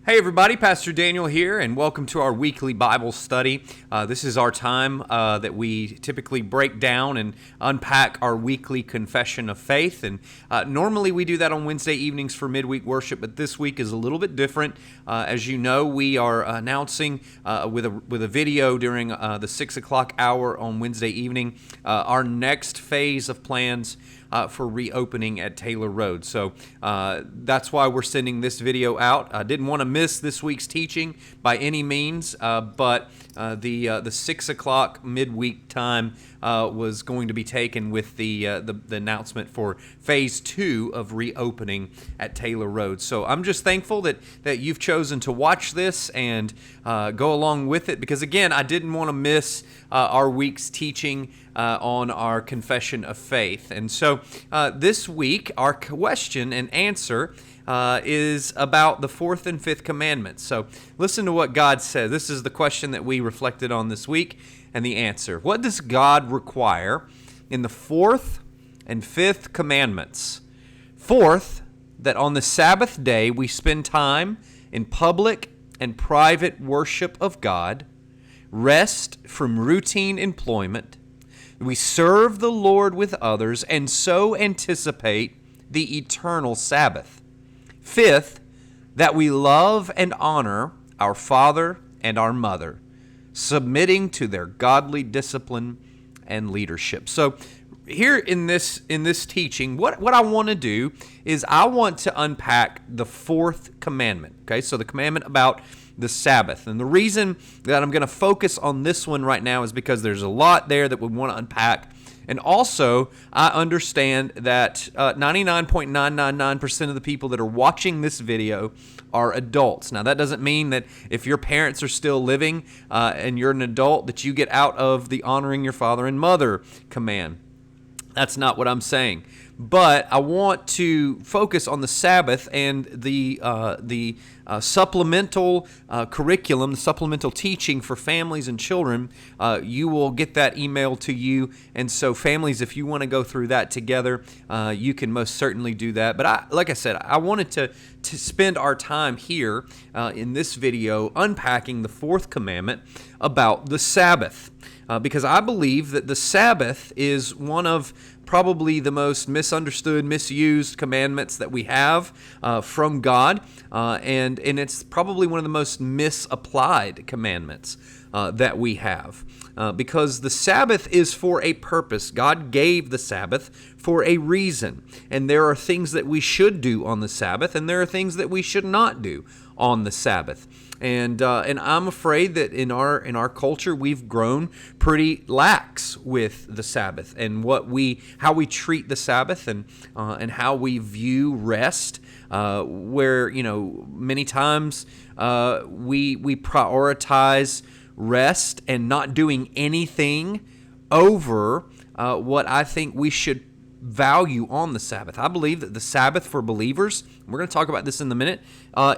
Hey everybody, Pastor Daniel here, and welcome to our weekly Bible study. This is our time that we typically break down and unpack our weekly confession of faith. And normally we do that on Wednesday evenings for midweek worship, but this week is a little bit different. As you know, we are announcing with a video during the 6 o'clock hour on Wednesday evening our next phase of plans for reopening at Taylor Road. So that's why we're sending this video out. I didn't want to miss this week's teaching by any means, but the 6 o'clock midweek time was going to be taken with the announcement for phase 2 of reopening at Taylor Road. So I'm just thankful that you've chosen to watch this and go along with it, because again, I didn't want to miss our week's teaching on our confession of faith. And so this week, our question and answer is about the 4th and 5th commandments. So listen to what God says. This is the question that we reflected on this week, and the answer. What does God require in the 4th and 5th commandments? 4th, that on the Sabbath day we spend time in public and private worship of God, rest from routine employment, we serve the Lord with others, and so anticipate the eternal Sabbath. 5th, that we love and honor our father and our mother, submitting to their godly discipline and leadership. So here in this teaching, what I want to do is I want to unpack the 4th commandment. Okay, so the commandment about the Sabbath. And the reason that I'm going to focus on this one right now is because there's a lot there that we want to unpack. And also, I understand that 99.999% of the people that are watching this video are adults. Now, that doesn't mean that if your parents are still living and you're an adult, that you get out of the honoring your father and mother command. That's not what I'm saying. But I want to focus on the Sabbath and the supplemental curriculum, the supplemental teaching for families and children. You will get that emailed to you. And so families, if you want to go through that together, you can most certainly do that. But like I said, I wanted to spend our time here in this video unpacking the 4th commandment about the Sabbath. Because I believe that the Sabbath is one of probably the most misunderstood, misused commandments that we have from God, and it's probably one of the most misapplied commandments that we have, because the Sabbath is for a purpose. God gave the Sabbath for a reason, and there are things that we should do on the Sabbath, and there are things that we should not do on the Sabbath. And I'm afraid that in our culture we've grown pretty lax with the Sabbath and how we treat the Sabbath and how we view rest. Where many times we prioritize rest and not doing anything over what I think we should value on the Sabbath. I believe that the Sabbath for believers, we're going to talk about this in a minute,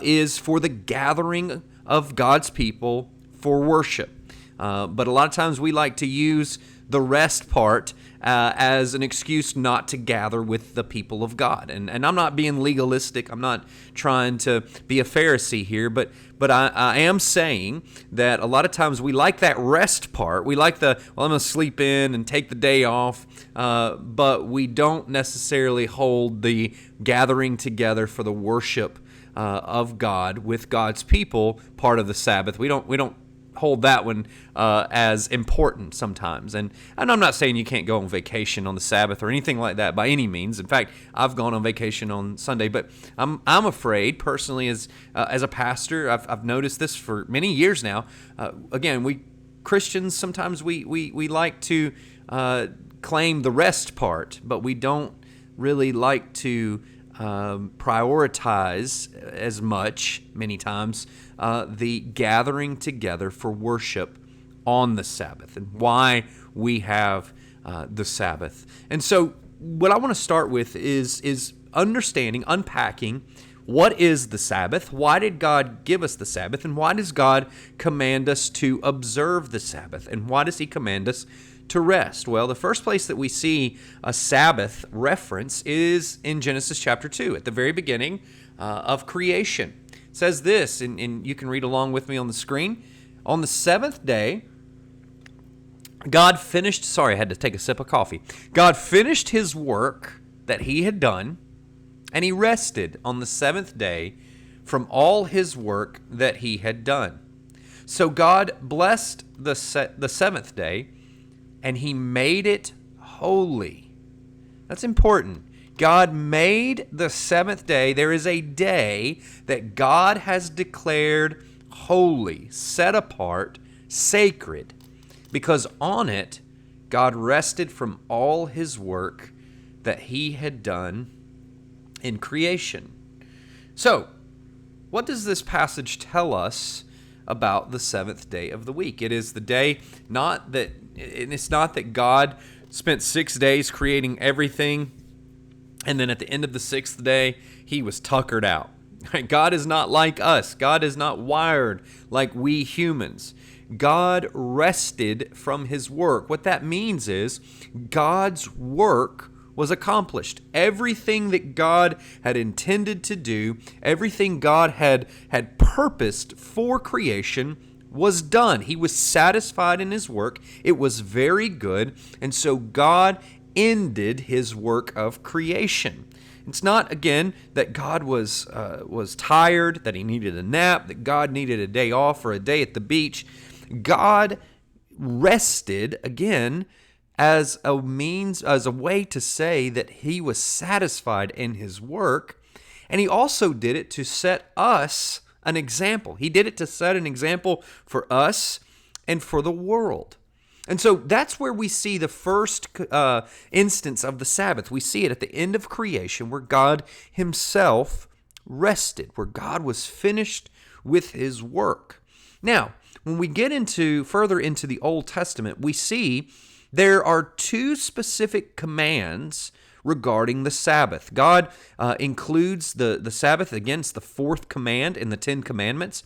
is for the gathering of God's people for worship. But a lot of times we like to use the rest part as an excuse not to gather with the people of God. And I'm not being legalistic. I'm not trying to be a Pharisee here, but I am saying that a lot of times we like that rest part. We like I'm going to sleep in and take the day off, but we don't necessarily hold the gathering together for the worship of God with God's people part of the Sabbath. We don't hold that one as important sometimes. And I'm not saying you can't go on vacation on the Sabbath or anything like that by any means. In fact, I've gone on vacation on Sunday, but I'm afraid personally as a pastor, I've noticed this for many years now. Again, we Christians, sometimes we like to claim the rest part, but we don't really like to prioritize as much, many times, the gathering together for worship on the Sabbath and why we have the Sabbath. And so what I want to start with is understanding, unpacking what is the Sabbath, why did God give us the Sabbath, and why does God command us to observe the Sabbath, and why does He command us to rest? Well, the first place that we see a Sabbath reference is in Genesis chapter 2, at the very beginning of creation. It It says this, and you can read along with me on the screen. On the seventh day, God finished, sorry, I had to take a sip of coffee. God finished his work that he had done, and he rested on the seventh day from all his work that he had done. So God blessed the seventh day, and he made it holy. That's important. God made the seventh day. There is a day that God has declared holy, set apart, sacred, because on it, God rested from all his work that he had done in creation. So, what does this passage tell us about the seventh day of the week? It is the day, it's not that God spent 6 days creating everything, and then at the end of the sixth day, he was tuckered out. God is not like us. God is not wired like we humans. God rested from his work. What that means is God's work was accomplished. Everything that God had intended to do, everything God had purposed for creation was done. He was satisfied in his work. It was very good. And so God ended his work of creation. It's not, again, that God was tired, that he needed a nap, that God needed a day off or a day at the beach. God rested, again, as a way to say that he was satisfied in his work. And he also did it to set us an example. He did it to set an example for us and for the world. And so that's where we see the first instance of the Sabbath. We see it at the end of creation where God himself rested, where God was finished with his work. Now, when we get further into the Old Testament, we see there are two specific commands regarding the Sabbath. God includes the Sabbath, against the fourth command in the Ten Commandments.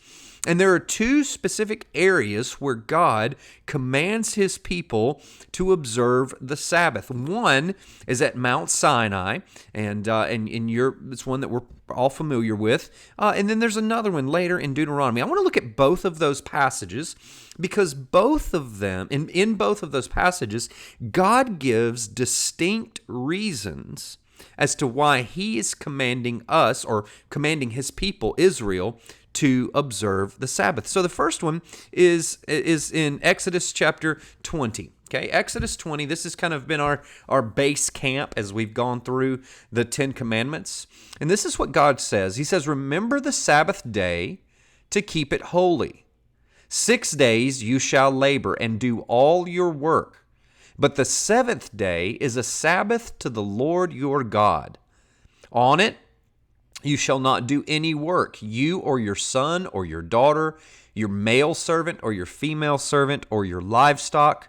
And there are two specific areas where God commands his people to observe the Sabbath. One is at Mount Sinai, and it's one that we're all familiar with. And then there's another one later in Deuteronomy. I want to look at both of those passages because both of them, in both of those passages, God gives distinct reasons as to why he is commanding us, or commanding his people, Israel, to observe the Sabbath. So the first one is in Exodus chapter 20. Okay, Exodus 20, this has kind of been our base camp as we've gone through the Ten Commandments. And this is what God says. He says, "Remember the Sabbath day to keep it holy. 6 days you shall labor and do all your work. But the seventh day is a Sabbath to the Lord your God. On it you shall not do any work, you or your son or your daughter, your male servant or your female servant, or your livestock,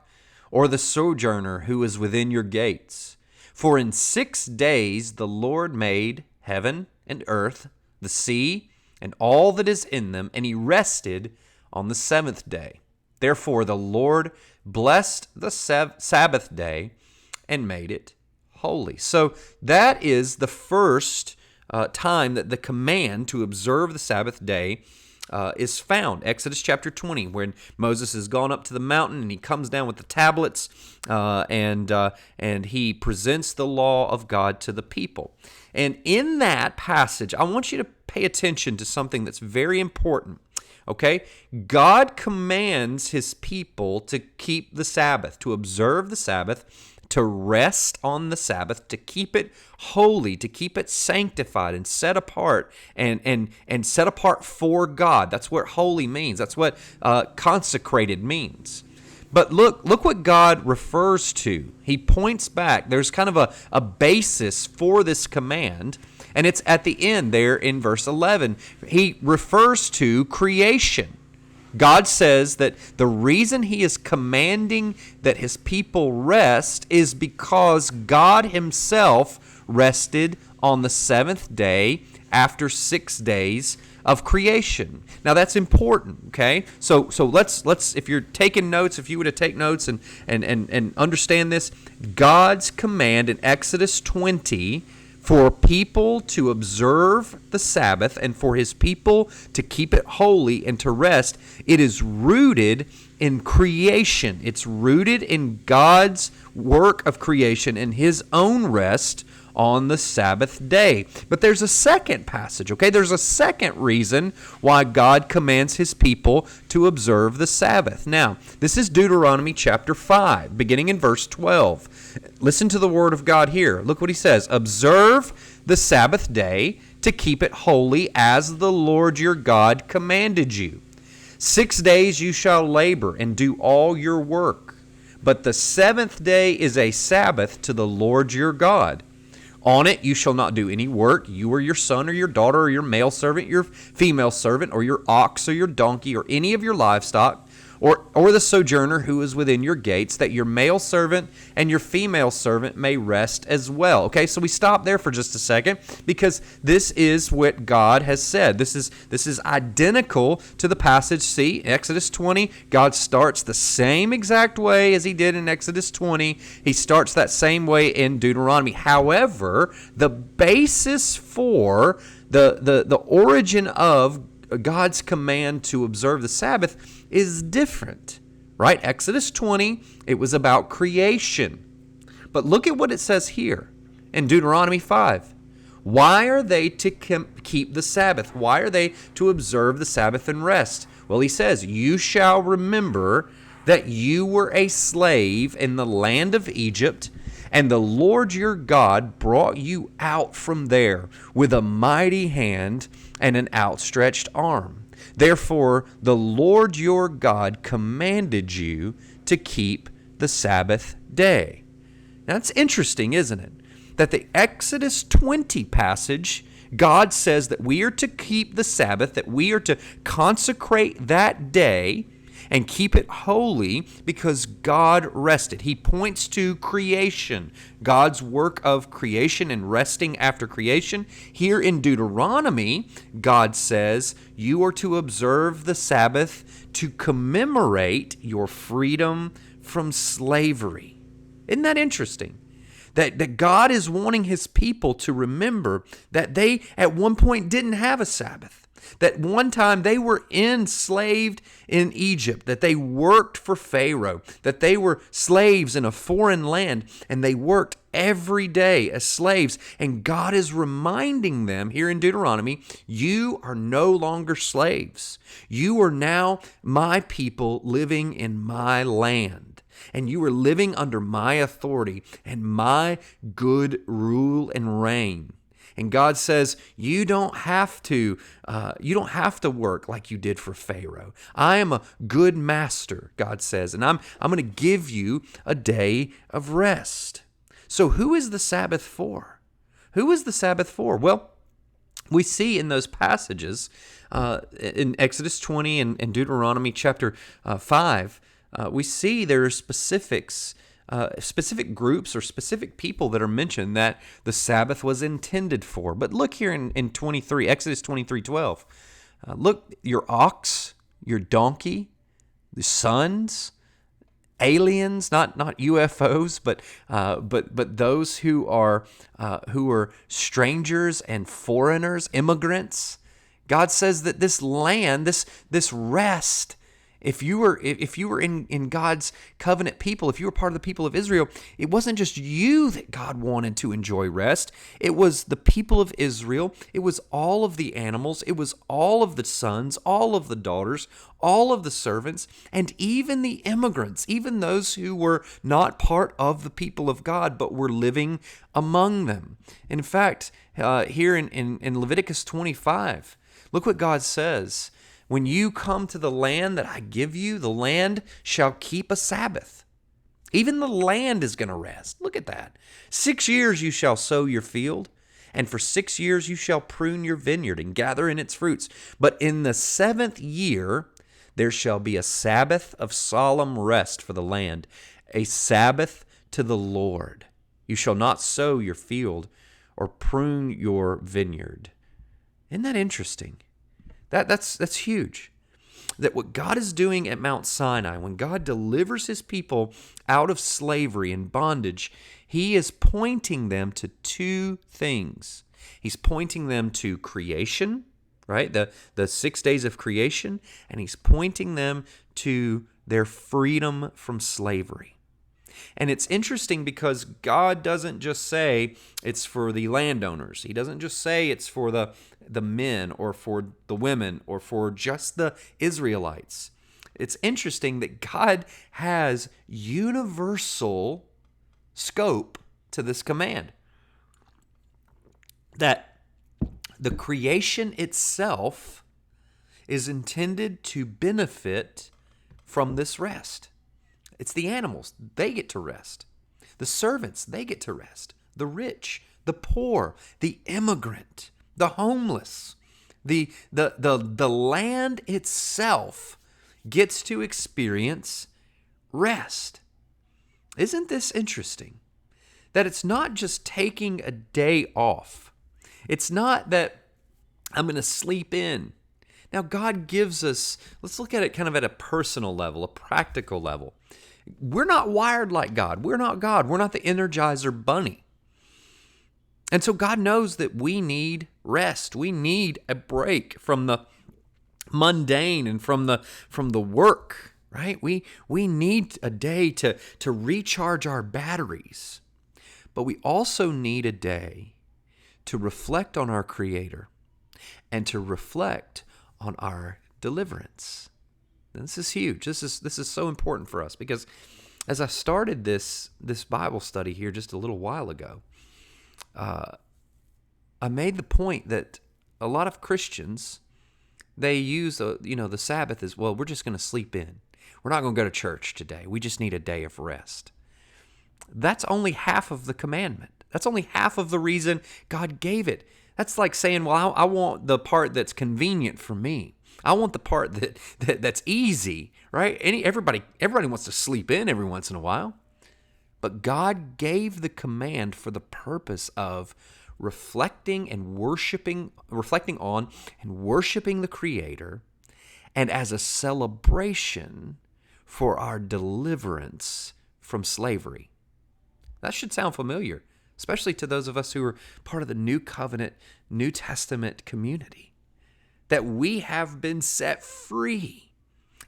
or the sojourner who is within your gates. For in 6 days the Lord made heaven and earth, the sea, and all that is in them, and he rested on the seventh day. Therefore the Lord blessed the Sabbath day and made it holy." So that is the first time that the command to observe the Sabbath day is found. Exodus chapter 20, when Moses has gone up to the mountain and he comes down with the tablets and he presents the law of God to the people. And in that passage, I want you to pay attention to something that's very important. Okay? God commands his people to keep the Sabbath, to observe the Sabbath, to rest on the Sabbath, to keep it holy, to keep it sanctified and set apart, and set apart for God. That's what holy means. That's what consecrated means. But look what God refers to. He points back. There's kind of a basis for this command, and it's at the end there in verse 11. He refers to creation. God says that the reason he is commanding that his people rest is because God himself rested on the seventh day after 6 days of creation. Now that's important, okay? So let's if you're taking notes, if you were to take notes and understand this, God's command in Exodus 20 For people to observe the Sabbath and for his people to keep it holy and to rest, it is rooted in creation. It's rooted in God's work of creation and his own rest on the Sabbath day. But there's a second passage, okay? There's a second reason why God commands his people to observe the Sabbath. Now, this is Deuteronomy chapter 5, beginning in verse 12. Listen to the word of God here. Look what he says. Observe the Sabbath day to keep it holy as the Lord your God commanded you. 6 days you shall labor and do all your work, but the seventh day is a Sabbath to the Lord your God. On it you shall not do any work, you or your son or your daughter or your male servant, your female servant, or your ox or your donkey, or any of your livestock, or the sojourner who is within your gates, that your male servant and your female servant may rest as well. Okay, so we stop there for just a second because this is what God has said. This is identical to the passage. See, Exodus 20, God starts the same exact way as he did in Exodus 20. He starts that same way in Deuteronomy. However, the basis for the origin of God's command to observe the Sabbath is different, right? Exodus 20, it was about creation. But look at what it says here in Deuteronomy 5. Why are they to keep the Sabbath? Why are they to observe the Sabbath and rest? Well, he says, you shall remember that you were a slave in the land of Egypt, and the Lord your God brought you out from there with a mighty hand and an outstretched arm. Therefore, the Lord your God commanded you to keep the Sabbath day. Now, that's interesting, isn't it? That the Exodus 20 passage, God says that we are to keep the Sabbath, that we are to consecrate that day and keep it holy because God rested. He points to creation, God's work of creation and resting after creation. Here in Deuteronomy, God says you are to observe the Sabbath to commemorate your freedom from slavery. Isn't that interesting? That God is wanting his people to remember that they at one point didn't have a Sabbath. That one time they were enslaved in Egypt, that they worked for Pharaoh, that they were slaves in a foreign land, and they worked every day as slaves. And God is reminding them here in Deuteronomy, you are no longer slaves. You are now my people living in my land. And you are living under my authority and my good rule and reign. And God says, you don't have to work like you did for Pharaoh. I am a good master, God says, and I'm going to give you a day of rest. So who is the Sabbath for? Who is the Sabbath for? Well, we see in those passages in Exodus 20 and Deuteronomy chapter 5, we see there are specific groups or specific people that are mentioned that the Sabbath was intended for. But look here in 23, Exodus 23:12. Look, your ox, your donkey, the sons, aliens, not UFOs, but those who are strangers and foreigners, immigrants. God says that this land, this rest, if you were in God's covenant people, if you were part of the people of Israel, it wasn't just you that God wanted to enjoy rest. It was the people of Israel. It was all of the animals. It was all of the sons, all of the daughters, all of the servants, and even the immigrants, even those who were not part of the people of God, but were living among them. In fact, here in Leviticus 25, look what God says. When you come to the land that I give you, the land shall keep a Sabbath. Even the land is going to rest. Look at that. 6 years you shall sow your field, and for 6 years you shall prune your vineyard and gather in its fruits. But in the seventh year there shall be a Sabbath of solemn rest for the land, a Sabbath to the Lord. You shall not sow your field or prune your vineyard. Isn't that interesting? That's huge. that what God is doing at Mount Sinai, when God delivers his people out of slavery and bondage, he is pointing them to two things. He's pointing them to creation, right? The 6 days of creation, and he's pointing them to their freedom from slavery. And it's interesting because God doesn't just say it's for the landowners. He doesn't just say it's for the men or for the women or for just the Israelites. It's interesting that God has universal scope to this command. That the creation itself is intended to benefit from this rest. It's the animals, they get to rest. The servants, they get to rest. The rich, the poor, the immigrant, the homeless, the land itself gets to experience rest. Isn't this interesting? That it's not just taking a day off. It's not that I'm going to sleep in. Now, God gives us, let's look at it kind of at a personal level, a practical level. We're not wired like God. We're not God. We're not the Energizer Bunny. And so God knows that we need rest. We need a break from the mundane and from the work, right? We need a day to recharge our batteries. But we also need a day to reflect on our Creator and to reflect on our deliverance. And this is huge. This is so important for us because as I started this Bible study here just a little while ago, I made the point that a lot of Christians, they use the Sabbath as, well, we're just going to sleep in. We're not going to go to church today. We just need a day of rest. That's only half of the commandment. That's only half of the reason God gave it. That's like saying, well, I want the part that's convenient for me. I want the part that's easy, right? Everybody wants to sleep in every once in a while. But God gave the command for the purpose of reflecting on and worshiping the Creator, and as a celebration for our deliverance from slavery. That should sound familiar, especially to those of us who are part of the New Covenant, New Testament community. That we have been set free.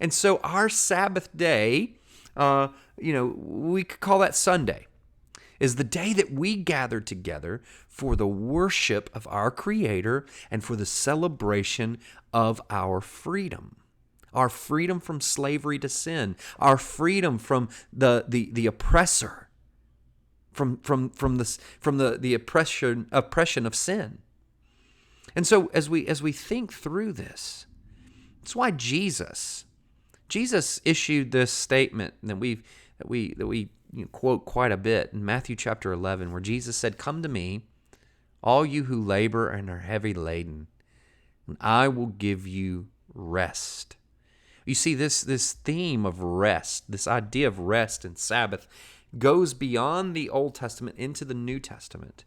And so our Sabbath day, we could call that Sunday, is the day that we gather together for the worship of our Creator and for the celebration of our freedom. Our freedom from slavery to sin, our freedom from the oppressor, from the oppression of sin. And so as we think through this, that's why Jesus issued this statement that we quote quite a bit in Matthew chapter 11, where Jesus said, "Come to me, all you who labor and are heavy laden, and I will give you rest." You see, this theme of rest, this idea of rest and Sabbath, goes beyond the Old Testament into the New Testament,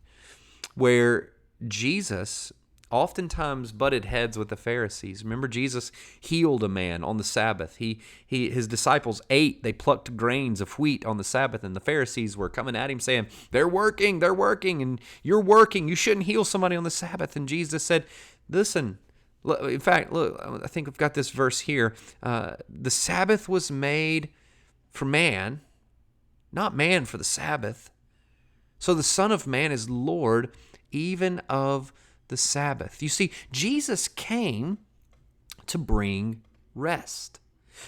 where Jesus oftentimes butted heads with the Pharisees. Remember, Jesus healed a man on the Sabbath. His disciples ate, they plucked grains of wheat on the Sabbath, and the Pharisees were coming at him saying, they're working, and you're working. You shouldn't heal somebody on the Sabbath. And Jesus said, listen, in fact, look, I think I've got this verse here. The Sabbath was made for man, not man for the Sabbath. So the Son of Man is Lord even of the Sabbath. You see, Jesus came to bring rest,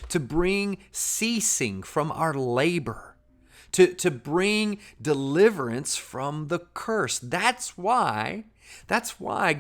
to bring ceasing from our labor, to bring deliverance from the curse. That's why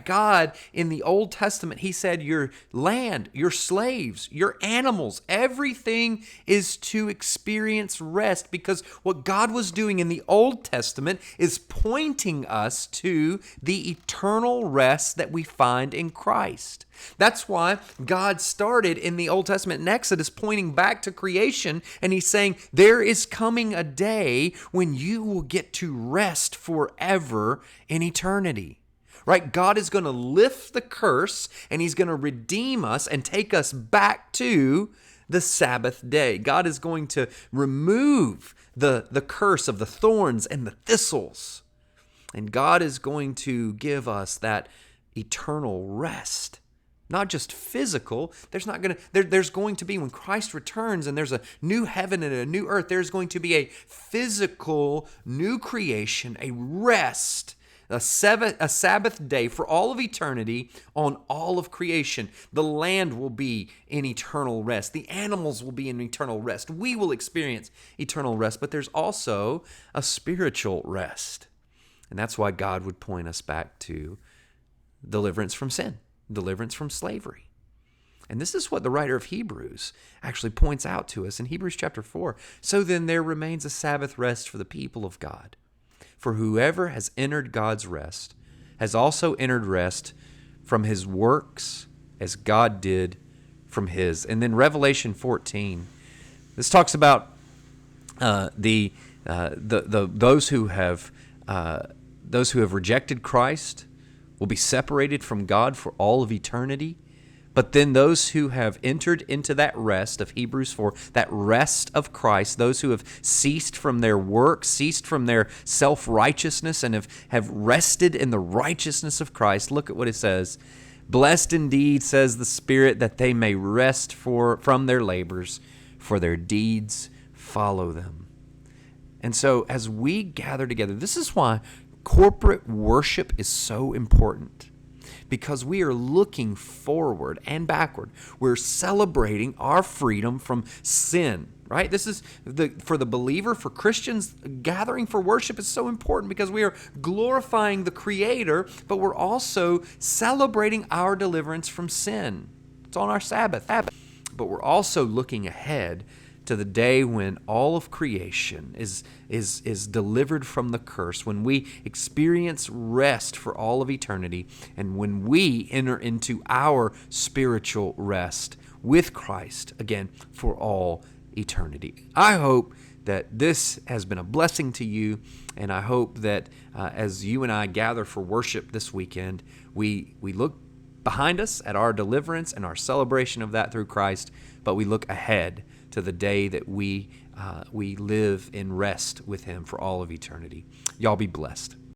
God in the Old Testament, he said, your land, your slaves, your animals, everything is to experience rest, because what God was doing in the Old Testament is pointing us to the eternal rest that we find in Christ. That's why God started in the Old Testament in Exodus pointing back to creation, and he's saying there is coming a day when you will get to rest forever in eternity. right? God is going to lift the curse, and he's going to redeem us and take us back to the Sabbath day. God is going to remove the curse of the thorns and the thistles. And God is going to give us that eternal rest. Not just physical. There's going to be, when Christ returns and there's a new heaven and a new earth, there's going to be a physical new creation, a rest, a Sabbath day for all of eternity on all of creation. The land will be in eternal rest. The animals will be in eternal rest. We will experience eternal rest, but there's also a spiritual rest. And that's why God would point us back to deliverance from sin, deliverance from slavery. And this is what the writer of Hebrews actually points out to us in Hebrews chapter 4. So then there remains a Sabbath rest for the people of God. For whoever has entered God's rest has also entered rest from his works as God did from his. And then Revelation 14, this talks about those who have rejected Christ will be separated from God for all of eternity. But then those who have entered into that rest of Hebrews 4, that rest of Christ, those who have ceased from their work, ceased from their self-righteousness, and have rested in the righteousness of Christ, look at what it says. Blessed indeed, says the Spirit, that they may rest from their labors, for their deeds follow them. And so as we gather together, this is why corporate worship is so important, because we are looking forward and backward. We're celebrating our freedom from sin, right? This is for the believer, for Christians, gathering for worship is so important because we are glorifying the Creator, but we're also celebrating our deliverance from sin. It's on our Sabbath. But we're also looking ahead to the day when all of creation is delivered from the curse, when we experience rest for all of eternity, and when we enter into our spiritual rest with Christ, again, for all eternity. I hope that this has been a blessing to you, and I hope that as you and I gather for worship this weekend, we look behind us at our deliverance and our celebration of that through Christ, but we look ahead to the day that we live in rest with Him for all of eternity. Y'all be blessed.